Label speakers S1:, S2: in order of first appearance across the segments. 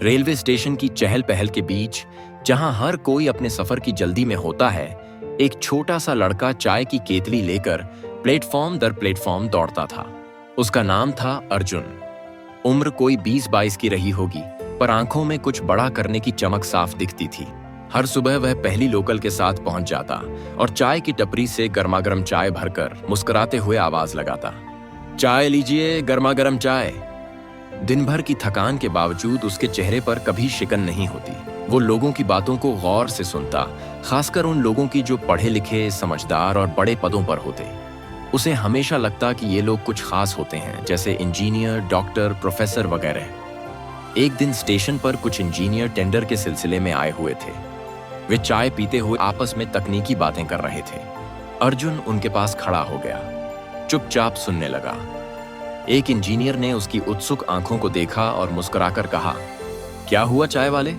S1: Railway station की चहल पहल के बीच, जहां हर कोई अपने सफर की जल्दी में होता है, एक छोटा सा लड़का चाय की केतली लेकर प्लेटफॉर्म दर प्लेटफॉर्म दौड़ता था। उसका नाम था अर्जुन। उम्र कोई 20-22 की रही होगी, पर आंखों में कुछ बड़ा करने की चमक साफ दिखती थी। हर सुबह वह पहली लोकल के साथ पहुंच जाता और चाय की टपरी से गर्मागर्म चाय भरकर मुस्कुराते हुए आवाज लगाता, चाय लीजिए, गर्मागर्म चाय। दिन भर की थकान के बावजूद उसके चेहरे पर कभी शिकन नहीं होती। वो लोगों की बातों को गौर से सुनता, खासकर उन लोगों की जो पढ़े लिखे, समझदार और बड़े पदों पर होते। उसे हमेशा लगता कि ये लोग कुछ खास होते हैं, जैसे इंजीनियर, डॉक्टर, प्रोफेसर वगैरह। एक दिन स्टेशन पर कुछ इंजीनियर टेंडर के सिलसिले में आए हुए थे। वे चाय पीते हुए आपस में तकनीकी बातें कर रहे थे। अर्जुन उनके पास खड़ा हो गया, चुपचाप सुनने लगा। एक इंजीनियर ने उसकी उत्सुक आंखों को देखा और मुस्कुराकर कहा, क्या हुआ चाय वाले,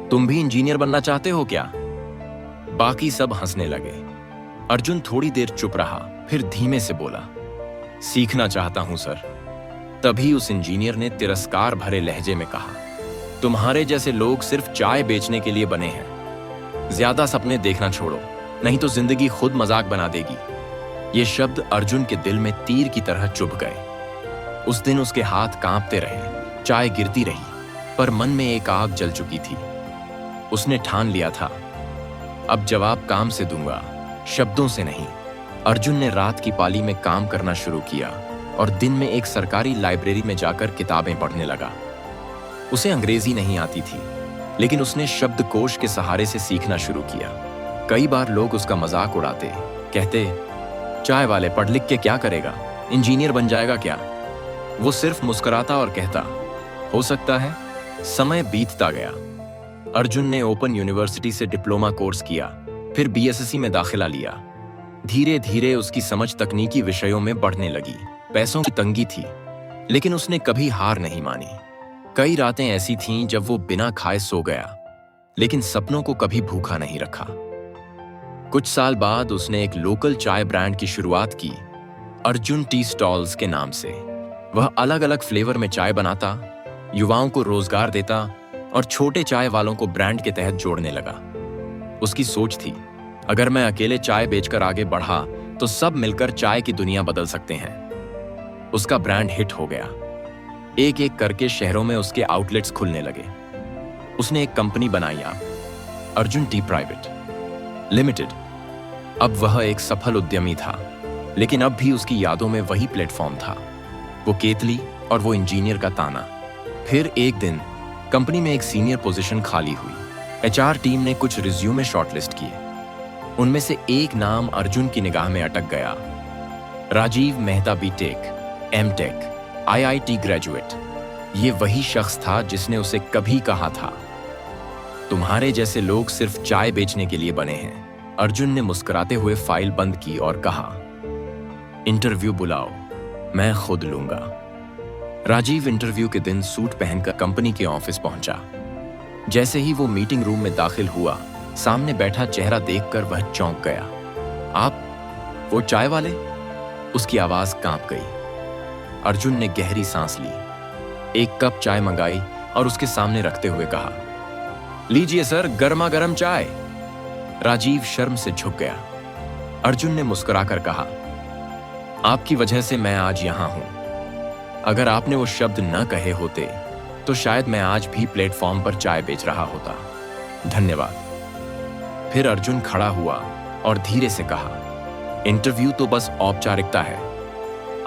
S1: तुम भी इंजीनियर बनना चाहते हो क्या? बाकी सब हंसने लगे। अर्जुन थोड़ी देर चुप रहा, फिर धीमे से बोला, सीखना चाहता हूं सर। तभी उस इंजीनियर ने तिरस्कार भरे लहजे में कहा, तुम्हारे जैसे लोग सिर्फ चाय बेचने के लिए बने हैं। ज्यादा सपने देखना छोड़ो, नहीं तो जिंदगी खुद मजाक बना देगी। ये शब्द अर्जुन के दिल में तीर की तरह चुभ गए। उस दिन उसके हाथ कांपते रहे, चाय गिरती रही, पर मन में एक आग जल चुकी थी। उसने ठान लिया था, अब जवाब काम से दूंगा, शब्दों से नहीं। अर्जुन ने रात की पाली में काम करना शुरू किया और दिन में एक सरकारी लाइब्रेरी में जाकर किताबें पढ़ने लगा। उसे अंग्रेजी नहीं आती थी, लेकिन उसने शब्दकोश के सहारे से सीखना शुरू किया। कई बार लोग उसका मजाक उड़ाते, कहते, चाय वाले पढ़ लिख के क्या करेगा, इंजीनियर बन जाएगा क्या? वो सिर्फ मुस्कुराता और कहता, हो सकता है। समय बीतता गया। अर्जुन ने ओपन यूनिवर्सिटी से डिप्लोमा कोर्स किया, फिर बीएससी में दाखिला लिया। धीरे धीरे उसकी समझ तकनीकी विषयों में बढ़ने लगी। पैसों की तंगी थी, लेकिन उसने कभी हार नहीं मानी। कई रातें ऐसी थीं जब वो बिना खाए सो गया, लेकिन सपनों को कभी भूखा नहीं रखा। कुछ साल बाद उसने एक लोकल चाय ब्रांड की शुरुआत की, अर्जुन टी स्टॉल्स के नाम से। वह अलग अलग फ्लेवर में चाय बनाता, युवाओं को रोजगार देता और छोटे चाय वालों को ब्रांड के तहत जोड़ने लगा। उसकी सोच थी, अगर मैं अकेले चाय बेचकर आगे बढ़ा तो सब मिलकर चाय की दुनिया बदल सकते हैं। उसका ब्रांड हिट हो गया। एक एक करके शहरों में उसके आउटलेट्स खुलने लगे। उसने एक कंपनी बनाई, अर्जुन टी प्राइवेट लिमिटेड। अब वह एक सफल उद्यमी था, लेकिन अब भी उसकी यादों में वही प्लेटफॉर्म था, वो केतली और वो इंजीनियर का ताना। फिर एक दिन कंपनी में एक सीनियर पोजीशन खाली हुई। एचआर टीम ने कुछ रिज्यूमे शॉर्टलिस्ट किए। उनमें से एक नाम अर्जुन की निगाह में अटक गया, Rajiv Mehta, BTech, MTech, IIT graduate. ये वही शख्स था जिसने उसे कभी कहा था, तुम्हारे जैसे लोग सिर्फ चाय बेचने के लिए बने हैं। अर्जुन ने मुस्कुराते हुए फाइल बंद की और कहा, इंटरव्यू बुलाओ, मैं खुद लूंगा। राजीव इंटरव्यू के दिन सूट पहनकर कंपनी के ऑफिस पहुंचा। जैसे ही वो मीटिंग रूम में दाखिल हुआ, सामने बैठा चेहरा देखकर वह चौंक गया। आप, वो चाय वाले? उसकी आवाज कांप गई। अर्जुन ने गहरी सांस ली, एक कप चाय मंगाई और उसके सामने रखते हुए कहा, लीजिए सर, गर्मा गर्म चाय। राजीव शर्म से झुक गया। अर्जुन ने मुस्कुराकर कहा, आपकी वजह से मैं आज यहां हूं। अगर आपने वो शब्द न कहे होते तो शायद मैं आज भी प्लेटफॉर्म पर चाय बेच रहा होता। धन्यवाद। फिर अर्जुन खड़ा हुआ और धीरे से कहा, इंटरव्यू तो बस औपचारिकता है,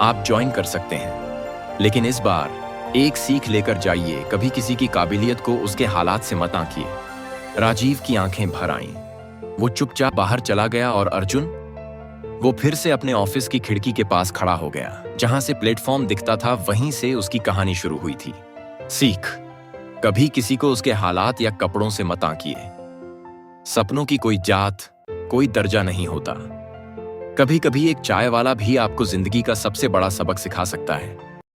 S1: आप ज्वाइन कर सकते हैं, लेकिन इस बार एक सीख लेकर जाइए, कभी किसी की काबिलियत को उसके हालात से मत आंकिए। राजीव की आंखें भर आईं। वो चुपचाप बाहर चला गया और अर्जुन, वो फिर से अपने ऑफिस की खिड़की के पास खड़ा हो गया। जहां से प्लेटफॉर्म दिखता था, वहीं से उसकी कहानी शुरू हुई थी। सीख, कभी किसी को उसके हालात या कपड़ों से मत आंकिए। सपनों की कोई जात, कोई दर्जा नहीं होता। कभी कभी एक चाय वाला भी आपको जिंदगी का सबसे बड़ा सबक सिखा सकता है।